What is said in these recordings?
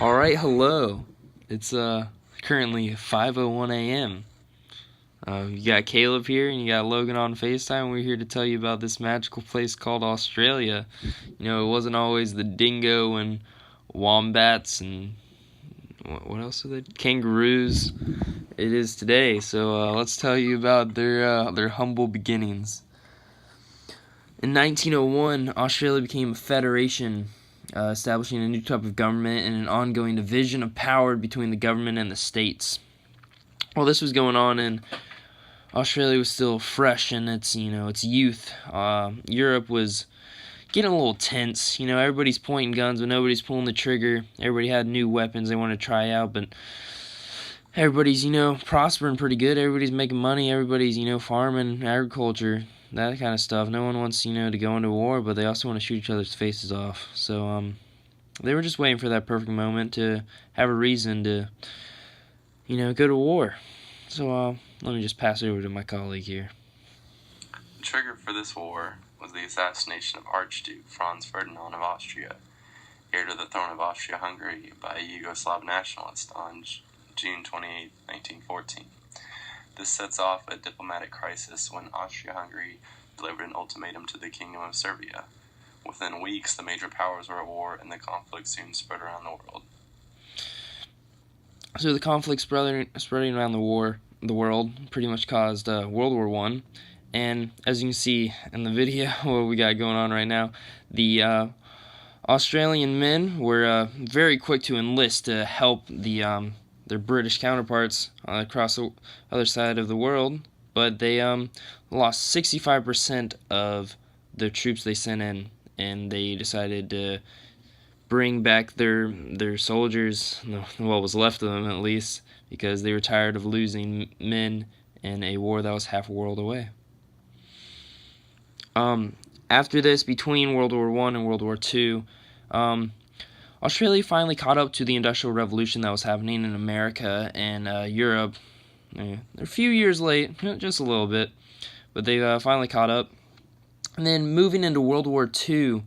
All right, hello. It's currently 5:01 a.m. You got Caleb here and you got Logan on FaceTime. We're here to tell you about this magical place called Australia. You know, it wasn't always the dingo and wombats and what else are they? Kangaroos. It is today. So let's tell you about their humble beginnings. In 1901, Australia became a federation, establishing a new type of government and an ongoing division of power between the government and the states. While this was going on, and Australia was still fresh in its youth, Europe was getting a little tense. Everybody's pointing guns, but nobody's pulling the trigger. Everybody had new weapons they wanted to try out, but everybody's prospering pretty good. Everybody's making money. Everybody's farming, agriculture, that kind of stuff. No one wants to go into war, but they also want to shoot each other's faces off. So they were just waiting for that perfect moment to have a reason to go to war. So let me just pass it over to my colleague here. The trigger for this war was the assassination of Archduke Franz Ferdinand of Austria, heir to the throne of Austria-Hungary, by a Yugoslav nationalist on June 28, 1914. This sets off a diplomatic crisis when Austria-Hungary delivered an ultimatum to the Kingdom of Serbia. Within weeks, the major powers were at war, and the conflict soon spread around the world. So the conflict spreading around the world pretty much caused World War I. And as you can see in the video, what we got going on right now, the Australian men were very quick to enlist to help their British counterparts across the other side of the world, but they lost 65% of the troops they sent in, and they decided to bring back their soldiers, what was left of them at least, because they were tired of losing men in a war that was half a world away. After this, between World War I and World War II, Australia finally caught up to the Industrial Revolution that was happening in America and Europe. They're a few years late, just a little bit, but they finally caught up. And then moving into World War II,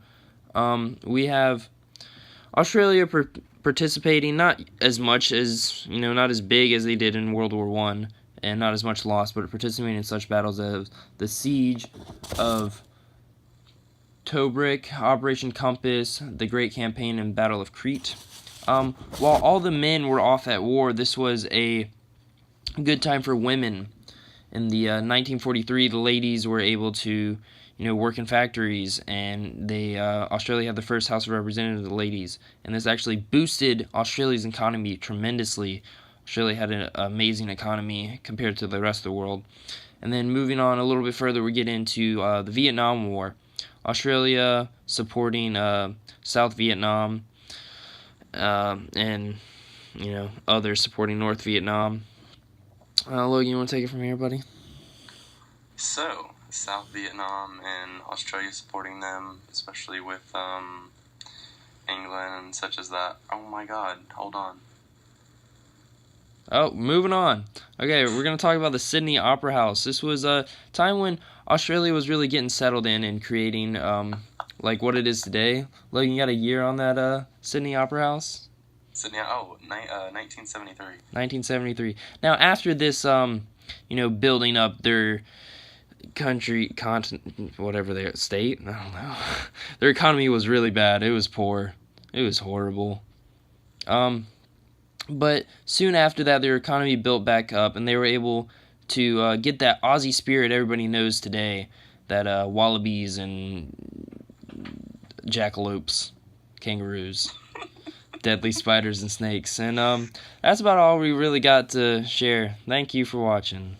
we have Australia participating, not as much as, not as big as they did in World War I, and not as much loss, but participating in such battles as the Siege of Tobruk, Operation Compass, the Great Campaign, and Battle of Crete. While all the men were off at war, this was a good time for women. In the 1943, the ladies were able to work in factories, and Australia had the first House of Representatives of the ladies, and this actually boosted Australia's economy tremendously. Australia had an amazing economy compared to the rest of the world. And then moving on a little bit further, we get into the Vietnam War. Australia supporting South Vietnam, and others supporting North Vietnam. Logan, you want to take it from here, buddy? So, South Vietnam and Australia supporting them, especially with England and such as that. Oh my god, hold on. Oh, moving on. Okay, we're going to talk about the Sydney Opera House. This was a time when Australia was really getting settled in and creating like what it is today. Logan, you got a year on that Sydney Opera House? Sydney, 1973. 1973. Now, after this, building up their whatever their state, I don't know. Their economy was really bad. It was poor. It was horrible. But soon after that, their economy built back up, and they were able to get that Aussie spirit everybody knows today, that wallabies and jackalopes, kangaroos, deadly spiders and snakes. And that's about all we really got to share. Thank you for watching.